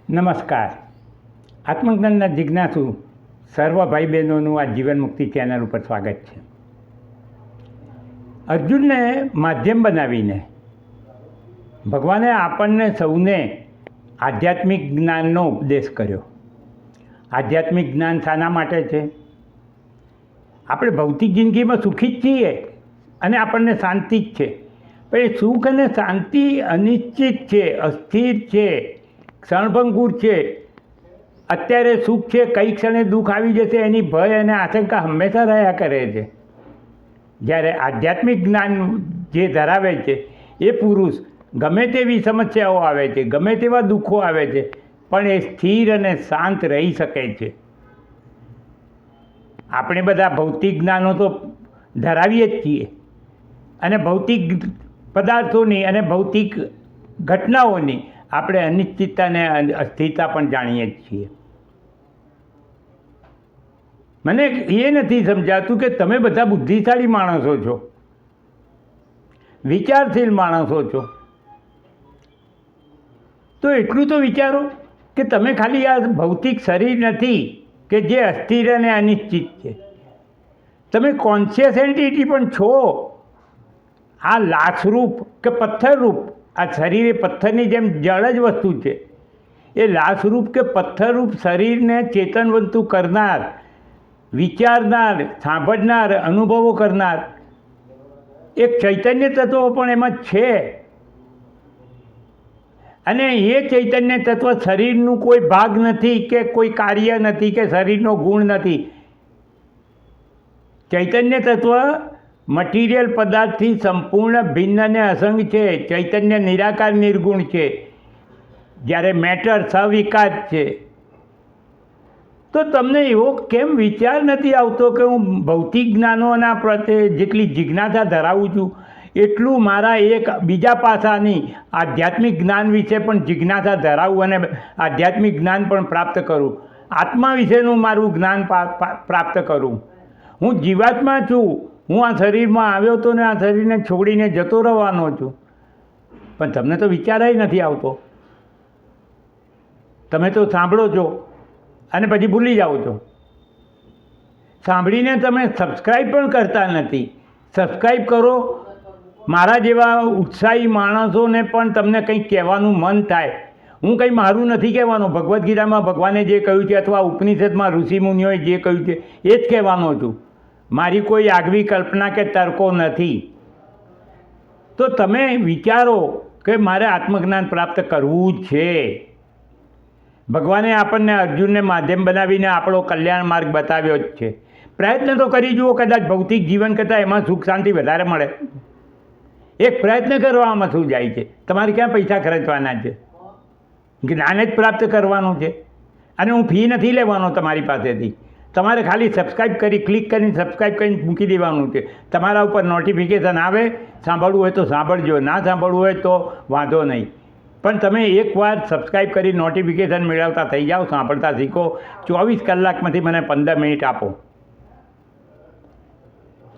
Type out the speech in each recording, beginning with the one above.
નમસ્કાર. આત્મજ્ઞાનના જિજ્ઞાસુ સર્વ ભાઈ બહેનોનું આ જીવન મુક્તિ ચેનલ ઉપર સ્વાગત છે. અર્જુનને માધ્યમ બનાવીને ભગવાને આપણને સૌને આધ્યાત્મિક જ્ઞાનનો ઉપદેશ કર્યો. આધ્યાત્મિક જ્ઞાન શાના માટે છે? આપણે ભૌતિક જિંદગીમાં સુખી જ છીએ અને આપણને શાંતિ જ છે, પણ એ સુખ અને શાંતિ અનિશ્ચિત છે, અસ્થિર છે, ક્ષણભંગુર છે. અત્યારે સુખ છે, કઈ ક્ષણે દુઃખ આવી જશે એની ભય અને આશંકા હંમેશા રહ્યા કરે છે. જ્યારે આધ્યાત્મિક જ્ઞાન જે ધરાવે છે એ પુરુષ ગમે તેવી સમસ્યાઓ આવે છે, ગમે તેવા દુઃખો આવે છે, પણ એ સ્થિર અને શાંત રહી શકે છે. આપણે બધા ભૌતિક જ્ઞાનો તો ધરાવીએ જ છીએ અને ભૌતિક પદાર્થોની અને ભૌતિક ઘટનાઓની આપણે અનિશ્ચિતતા અને અસ્થિરતા પણ જાણીએ જ છીએ. મને એ નથી સમજાતું કે તમે બધા બુદ્ધિશાળી માણસો છો, વિચારશીલ માણસો છો, તો એટલું તો વિચારો કે તમે ખાલી આ ભૌતિક શરીર નથી કે જે અસ્થિર અને અનિશ્ચિત છે, તમે કોન્શિયસ એન્ટિટી પણ છો. આ લાશરૂપ કે પથ્થરરૂપ આ શરીર એ પથ્થરની જેમ જળ જ વસ્તુ છે. એ લાશરૂપ કે પથ્થરરૂપ શરીરને ચેતનવંતું કરનાર, વિચારનાર, સાંભળનાર, અનુભવો કરનાર એક ચૈતન્ય તત્વો પણ એમાં છે. અને એ ચૈતન્ય તત્વ શરીરનું કોઈ ભાગ નથી કે કોઈ કાર્ય નથી કે શરીરનો ગુણ નથી. ચૈતન્ય તત્વ મટીરિયલ પદાર્થથી સંપૂર્ણ ભિન્ન અને અસંગ છે. ચૈતન્ય નિરાકાર નિર્ગુણ છે, જ્યારે મેટર સવિકાર છે. તો તમને એવો કેમ વિચાર નથી આવતો કે હું ભૌતિક જ્ઞાનોના પ્રત્યે જેટલી જિજ્ઞાસા ધરાવું છું એટલું મારા એક બીજા પાસાની આધ્યાત્મિક જ્ઞાન વિશે પણ જિજ્ઞાસા ધરાવું અને આધ્યાત્મિક જ્ઞાન પણ પ્રાપ્ત કરું, આત્મા વિશેનું મારું જ્ઞાન પ્રાપ્ત કરું. હું જીવાત્મા છું, હું આ શરીરમાં આવ્યો હતો ને આ શરીરને છોડીને જતો રહેવાનો છું, પણ તમને તો વિચારાય નથી આવતો. તમે તો સાંભળો છો અને પછી ભૂલી જાઓ છો. સાંભળીને તમે સબસ્ક્રાઈબ પણ કરતા નથી. સબસ્ક્રાઈબ કરો. મારા જેવા ઉત્સાહી માણસોને પણ તમને કંઈક કહેવાનું મન થાય. હું કંઈ મારું નથી કહેવાનો, ભગવદ્ ગીતામાં ભગવાને જે કહ્યું છે અથવા ઉપનિષદમાં ઋષિમુનિઓએ જે કહ્યું છે એ જ કહેવાનો છું. મારી કોઈ આગવી કલ્પના કે તર્કો નથી. તો તમે વિચારો કે મારે આત્મજ્ઞાન પ્રાપ્ત કરવું જ છે. ભગવાને આપણને અર્જુનને માધ્યમ બનાવીને આપણો કલ્યાણ માર્ગ બતાવ્યો જ છે. પ્રયત્ન તો કરી જુઓ, કદાચ ભૌતિક જીવન કરતાં એમાં સુખ શાંતિ વધારે મળે. એક પ્રયત્ન કરવામાં શું જાય છે? તમારે ક્યાં પૈસા ખર્ચવાના છે? જ્ઞાન જ પ્રાપ્ત કરવાનું છે અને હું ફી નથી લેવાનો તમારી પાસેથી. તમારે ખાલી સબસ્ક્રાઈબ ક્લિક કરીને સબસ્ક્રાઈબ કરીને મૂકી દેવાનું છે. તમારા ઉપર નોટિફિકેશન આવે, સાંભળવું હોય તો સાંભળજો, ના સાંભળવું હોય તો વાંધો નહીં. પણ તમે એકવાર સબસ્ક્રાઈબ કરી નોટિફિકેશન મેળવતા થઈ જાઓ, સાંભળતા શીખો. 24 કલાકમાંથી મને 15 મિનિટ આપો.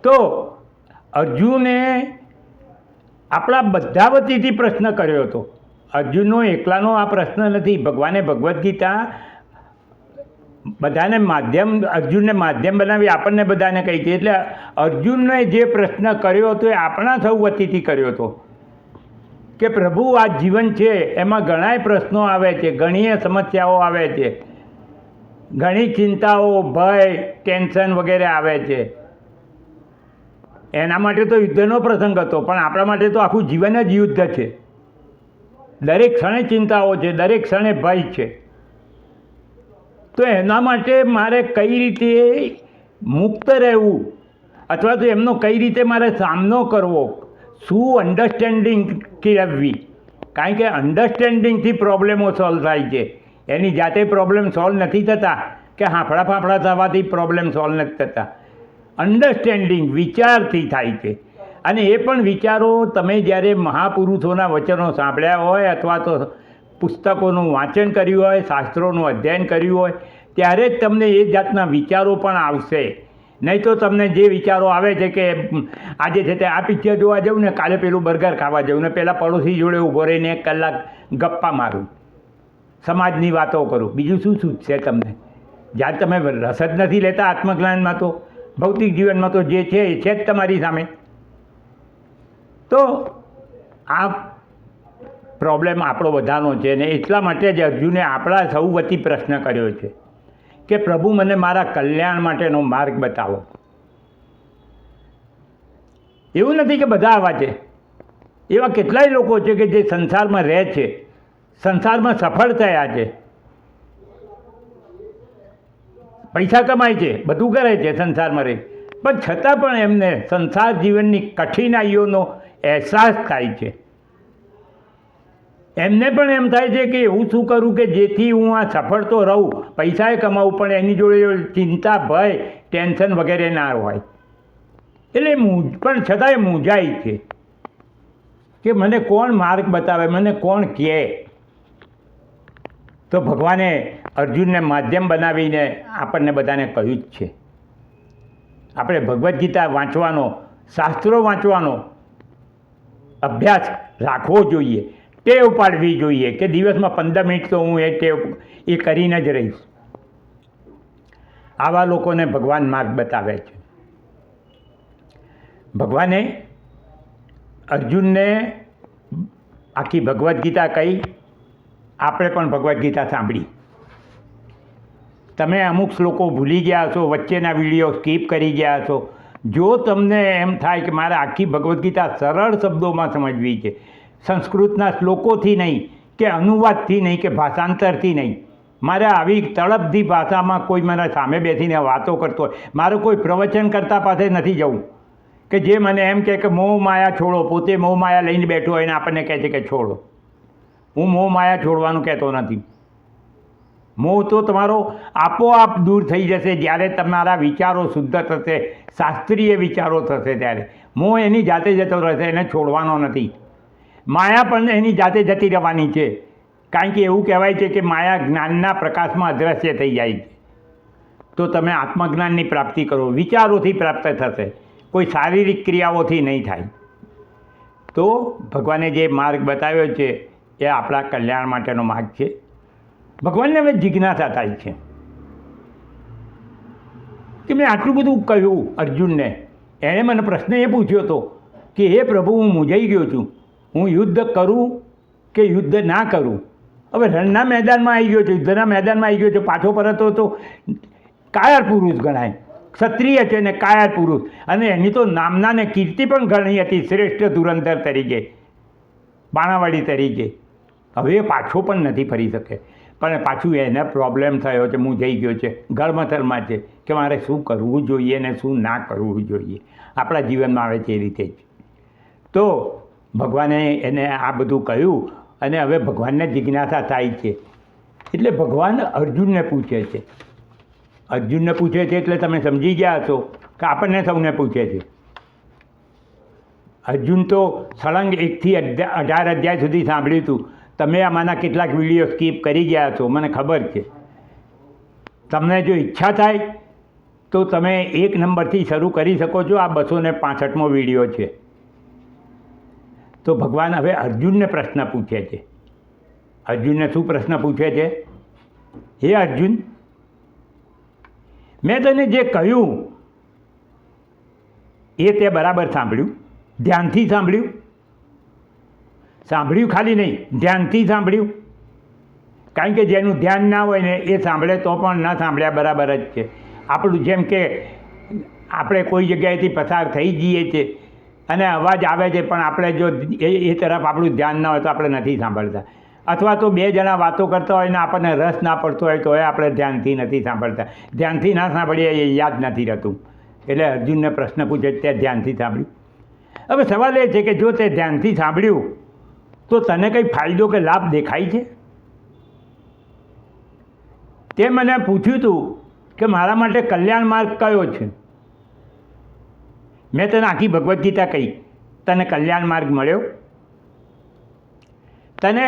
તો અર્જુને આપણા બધા વતીથી પ્રશ્ન કર્યો હતો. અર્જુનનો એકલાનો આ પ્રશ્ન નથી. ભગવાને ભગવદ્ ગીતા બધાને અર્જુનને માધ્યમ બનાવી આપણને બધાને કહી છે. એટલે અર્જુનને જે પ્રશ્ન કર્યો હતો એ આપણા સૌ વતીથી કર્યો હતો કે પ્રભુ આ જીવન છે એમાં ઘણાય પ્રશ્નો આવે છે, ઘણી સમસ્યાઓ આવે છે, ઘણી ચિંતાઓ, ભય, ટેન્શન વગેરે આવે છે. એના માટે તો યુદ્ધનો પ્રસંગ હતો, પણ આપણા માટે તો આખું જીવન જ યુદ્ધ છે. દરેક ક્ષણે ચિંતાઓ છે, દરેક ક્ષણે ભય છે. તો એના માટે મારે કઈ રીતે મુક્ત રહેવું અથવા તો એમનો કઈ રીતે મારે સામનો કરવો, શું અન્ડરસ્ટેન્ડિંગ કેળવવી. કારણ કે અન્ડરસ્ટેન્ડિંગથી પ્રોબ્લેમો સોલ્વ થાય છે. એની જાતે પ્રોબ્લેમ સોલ્વ નથી થતા કે હાંફળા ફાંફળા થવાથી પ્રોબ્લેમ સોલ્વ નથી થતા. અન્ડરસ્ટેન્ડિંગ વિચારથી થાય છે. અને એ પણ વિચારો તમે જ્યારે મહાપુરુષોના વચનો સાંભળ્યા હોય અથવા તો પુસ્તકોનું વાંચન કર્યું હોય, શાસ્ત્રોનું અધ્યયન કર્યું હોય, ત્યારે જ તમને એ જાતના વિચારો પણ આવશે. નહીં તો તમને જે વિચારો આવે છે કે આજે છે તે આ પિક્ચર જોવા જાઉં ને કાલે પેલું બર્ગર ખાવા જાઉં ને પેલા પડોશી જોડે ઊભો રહીને 1 કલાક ગપ્પા મારું. સમાજની વાતો કરું, બીજું શું સૂચશે તમને? જ્યારે તમે રસ જ નથી લેતા આત્મજ્ઞાનમાં, તો ભૌતિક જીવનમાં તો જે છે એ છે જ તમારી સામે. તો આ પ્રોબ્લેમ આપણો બધાનો છે ને એટલા માટે જ અર્જુને આપણા સૌ વતી પ્રશ્ન કર્યો છે કે પ્રભુ મને મારા કલ્યાણ માટેનો માર્ગ બતાવો. એવું નથી કે બધા આવા છે, એવા કેટલાય લોકો છે કે જે સંસારમાં રહે છે, સંસારમાં સફળ થયા છે, પૈસા કમાય છે, બધું કરે છે સંસારમાં રહી, પણ છતાં પણ એમને સંસાર જીવનની કઠિનાઈઓનો અહેસાસ થાય છે. એમને પણ એમ થાય છે કે એવું શું કરું કે જેથી હું આ સફળ તો રહું, પૈસાએ કમાવું, પણ એની જોડે ચિંતા, ભય, ટેન્શન વગેરે ના હોય. એટલે પણ છતાંય મૂંઝાય છે કે મને કોણ માર્ગ બતાવે, મને કોણ કહે. તો ભગવાને અર્જુનને માધ્યમ બનાવીને આપણને બધાને કહ્યું જ છે. આપણે ભગવદ્ ગીતા વાંચવાનો, શાસ્ત્રો વાંચવાનો અભ્યાસ રાખવો જોઈએ, ટેવ પાડવી જોઈએ કે દિવસમાં 15 મિનિટ તો હું એ ટેવ એ કરીને જ રહીશ. આવા લોકોને ભગવાન માર્ગ બતાવે છે. ભગવાને અર્જુનને આખી ભગવદ્ ગીતા કહી, આપણે પણ ભગવદ્ ગીતા સાંભળી. તમે અમુક શ્લોકો ભૂલી ગયા છો, વચ્ચેના વિડીયો સ્કીપ કરી ગયા છો. જો તમને એમ થાય કે મારે આખી ભગવદ્ ગીતા સરળ શબ્દોમાં સમજવી છે, સંસ્કૃતના શ્લોકોથી નહીં, કે અનુવાદથી નહીં, કે ભાષાંતરથી નહીં, મારે આવી તળપદી ભાષામાં કોઈ મને સામે બેસીને વાતો કરતો હોય, મારે કોઈ પ્રવચન કરતા પાસે નથી જવું કે જે મને એમ કહે કે મોહ માયા છોડો, પોતે મોહ માયા લઈને બેઠો હોય ને આપણને કહે છે કે છોડો. હું મોહ માયા છોડવાનું કહેતો નથી. મોહ તો તમારો આપોઆપ દૂર થઈ જશે જ્યારે તમારા વિચારો શુદ્ધ થશે, શાસ્ત્રીય વિચારો થશે ત્યારે. મોહ એની જાતે જતો રહેશે, એને છોડવાનો નથી. માયા પણ એની જાતે જતી રહેવાની છે, કારણ કે એવું કહેવાય છે કે માયા જ્ઞાનના પ્રકાશમાં અદ્રશ્ય થઈ જાય છે. તો તમે આત્મજ્ઞાનની પ્રાપ્તિ કરો, વિચારોથી પ્રાપ્ત થશે, કોઈ શારીરિક ક્રિયાઓથી નહીં થાય. તો ભગવાને જે માર્ગ બતાવ્યો છે એ આપણા કલ્યાણ માટેનો માર્ગ છે. ભગવાનને હવે જિજ્ઞાસા થાય છે કે મેં આટલું બધું કહ્યું અર્જુનને. એણે મને પ્રશ્ન એ પૂછ્યો હતો કે હે પ્રભુ, હું મૂંઝાઈ ગયો છું, હું યુદ્ધ કરું કે યુદ્ધ ના કરું. હવે રણના મેદાનમાં આવી ગયો છે, યુદ્ધના મેદાનમાં આવી ગયો છે, પાછો પરત તો કાયર પુરુષ ગણાય, ક્ષત્રિય છે ને કાયર પુરુષ, અને એની તો નામના ને કીર્તિ પણ ઘણી હતી, શ્રેષ્ઠ ધુરંધર તરીકે, બાણાવાડી તરીકે. હવે એ પાછો પણ નથી ફરી શકે, પણ પાછું એને પ્રોબ્લેમ થયો છે, હું જઈ ગયો છે, ગળમથલમાં છે કે મારે શું કરવું જોઈએ ને શું ના કરવું જોઈએ. આપણા જીવનમાં આવે છે એ રીતે જ. તો ભગવાને એને આ બધું કહ્યું અને હવે ભગવાનને જિજ્ઞાસા થાય છે. એટલે ભગવાન અર્જુનને પૂછે છે. અર્જુનને પૂછે છે એટલે તમે સમજી ગયા છો કે આપણને સૌને પૂછે છે. અર્જુન તો સળંગ 1 થી 18 અધ્યાય સુધી સાંભળ્યું હતું. તમે આમાંના કેટલાક વિડીયો સ્કીપ કરી ગયા છો, મને ખબર છે. તમને જો ઈચ્છા થાય તો તમે 1 નંબરથી શરૂ કરી શકો છો. આ 265મો વિડીયો છે. તો ભગવાન હવે અર્જુનને પ્રશ્ન પૂછે છે. અર્જુનને શું પ્રશ્ન પૂછે છે? હે અર્જુન, મેં તને જે કહ્યું એ તે બરાબર સાંભળ્યું? ધ્યાનથી સાંભળ્યું? સાંભળ્યું ખાલી નહીં, ધ્યાનથી સાંભળ્યું? કારણ કે જેનું ધ્યાન ના હોય ને એ સાંભળે તો પણ ન સાંભળ્યા બરાબર જ છે. આપણું જેમ કે આપણે કોઈ જગ્યાએથી પસાર થઈ જઈએ છીએ અને અવાજ આવે છે, પણ આપણે જો એ તરફ આપણું ધ્યાન ના હોય તો આપણે નથી સાંભળતા. અથવા તો 2 જણા વાતો કરતા હોય ને આપણને રસ ના પડતો હોય તો એ આપણે ધ્યાનથી નથી સાંભળતા. ધ્યાનથી ના સાંભળીએ એ યાદ નથી રહેતું. એટલે અર્જુનને પ્રશ્ન પૂછે તે ધ્યાનથી સાંભળ્યું? હવે સવાલ એ છે કે જો તે ધ્યાનથી સાંભળ્યું તો તને કંઈ ફાયદો કે લાભ દેખાય છે? તે મને પૂછ્યું હતું કે મારા માટે કલ્યાણ માર્ગ કયો છે. મેં તને આખી ભગવદ્ ગીતા કહી, તને કલ્યાણ માર્ગ મળ્યો? તને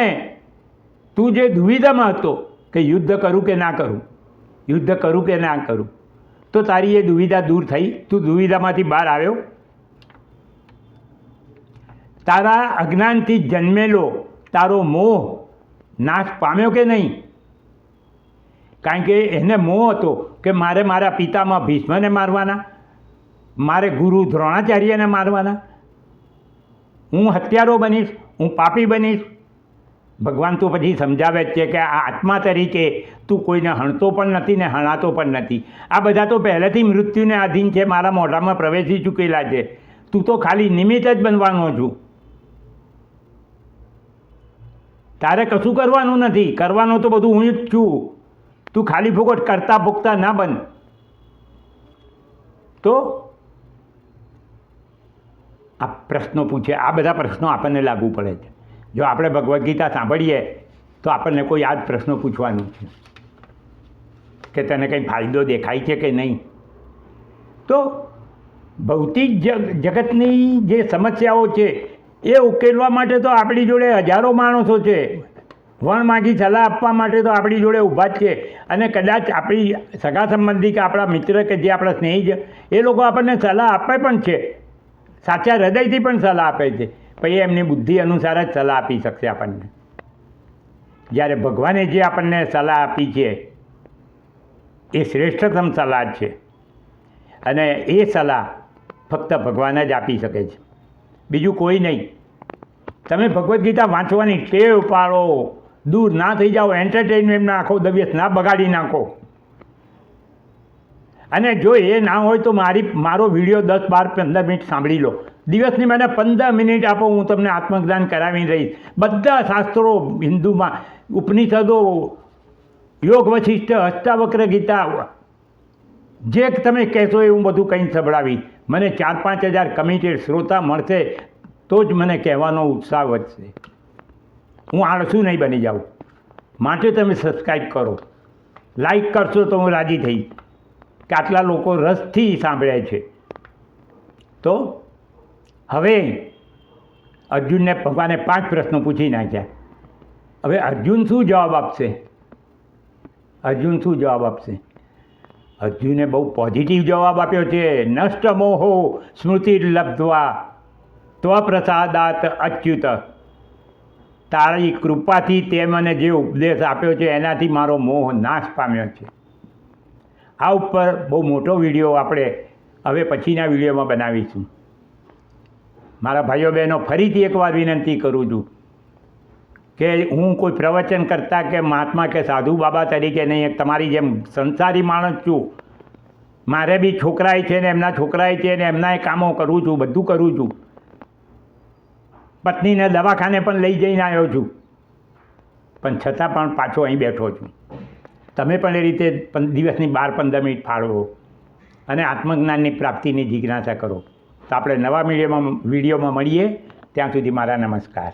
તું જે દુવિધામાં હતો કે યુદ્ધ કરું કે ના કરું, યુદ્ધ કરું કે ના કરું, તો તારી એ દુવિધા દૂર થઈ? તું દુવિધામાંથી બહાર આવ્યો? તારા અજ્ઞાનથી જન્મેલો તારો મોહ નાશ પામ્યો કે નહીં? કારણ કે એને મોહ હતો કે મારે મારા પિતામાં ભીષ્મને મારવાના, મારે ગુરુ દ્રોણાચાર્યને મારવાના, હું હત્યારો બનીશ, હું પાપી બનીશ. ભગવાન તો પછી સમજાવે જ છે કે આ આત્મા તરીકે તું કોઈને હણતો પણ નથી ને હણાતો પણ નથી. આ બધા તો પહેલેથી મૃત્યુને આધીન છે, મારા મોઢામાં પ્રવેશી ચૂકેલા છે. તું તો ખાલી નિમિત્ત જ બનવાનો છું. તારે કશું કરવાનું નથી, કરવાનું તો બધું હું જ છું. તું ખાલી ફોકટ કરતા ભોગતા ના બન. તો આ પ્રશ્નો પૂછે, આ બધા પ્રશ્નો આપણને લાગુ પડે છે. જો આપણે ભગવદ્ ગીતા સાંભળીએ તો આપણને કોઈ આ જ પ્રશ્નો પૂછવાનું છે કે તને કંઈ ફાયદો દેખાય છે કે નહીં. તો ભૌતિક જગતની જે સમસ્યાઓ છે એ ઉકેલવા માટે તો આપણી જોડે હજારો માણસો છે. વણ માગી સલાહ આપવા માટે તો આપણી જોડે ઊભા જ છે. અને કદાચ આપણી સગા સંબંધી કે આપણા મિત્ર કે જે આપણા સ્નેહી છે એ લોકો આપણને સલાહ આપે પણ છે, સાચા હૃદયથી પણ સલાહ આપે છે. પછી એમની બુદ્ધિ અનુસાર જ સલાહ આપી શકશે આપણને. જ્યારે ભગવાને જે આપણને સલાહ આપી છે એ શ્રેષ્ઠતમ સલાહ છે, અને એ સલાહ ફક્ત ભગવાન જ આપી શકે છે, બીજું કોઈ નહીં. તમે ભગવદ્ ગીતા વાંચવાની ટેવ પાડો, દૂર ના થઈ જાઓ, એન્ટરટેનમેન્ટમાં આખો દિવસ ના બગાડી નાખો. અને જો એ ના હોય તો મારો વિડીયો 10, 12, 15 મિનિટ સાંભળી લો. દિવસની મને 15 મિનિટ આપો, હું તમને આત્મજ્ઞાન કરાવી રહીશ. બધા શાસ્ત્રો હિન્દુમાં, ઉપનિષદો, યોગ વશિષ્ઠ, અષ્ટાવક્ર ગીતા, જે તમે કહેશો એ હું બધું કંઈ સંભળાવીશ. મને 4-5 હજાર કમિટેડ શ્રોતા મળશે તો જ મને કહેવાનો ઉત્સાહ વધશે. હું આળસુ નહીં બની જાઉં. માટે તમે સબસ્ક્રાઈબ કરો, લાઈક કરશો તો હું રાજી થઈશ કે આટલા લોકો રસથી સાંભળે છે. તો હવે અર્જુનને ભગવાને 5 પ્રશ્નો પૂછી નાખ્યા. હવે અર્જુન શું જવાબ આપશે? અર્જુન શું જવાબ આપશે? અર્જુને બહુ પોઝિટિવ જવાબ આપ્યો છે. નષ્ટ મોહો સ્મૃતિર્લબ્ધ્વા ત્વપ્રસાદાત અચ્યુત. તારી કૃપાથી તે મને જે ઉપદેશ આપ્યો છે એનાથી મારો મોહ નાશ પામ્યો છે. આ ઉપર બહુ મોટો વિડીયો આપણે હવે પછીના વિડીયોમાં બનાવીશું. મારા ભાઈઓ બહેનો, ફરીથી એકવાર વિનંતી કરું છું કે હું કોઈ પ્રવચન કરતા કે મહાત્મા કે સાધુ બાબા તરીકે નહીં, તમારી જેમ સંસારી માણસ છું. મારે બી છોકરાય છે ને એમના છોકરાય છે ને એમનાય કામો કરું છું, બધું કરું છું. પત્નીને દવાખાને પણ લઈ જઈને આવ્યો છું, પણ છતાં પણ પાછો અહીં બેઠો છું. તમે પણ એ રીતે દિવસની 12-15 મિનિટ ફાળવો અને આત્મજ્ઞાનની પ્રાપ્તિની જિજ્ઞાસા કરો. તો આપણે નવા વિડીયોમાં મળીએ. ત્યાં સુધી મારા નમસ્કાર.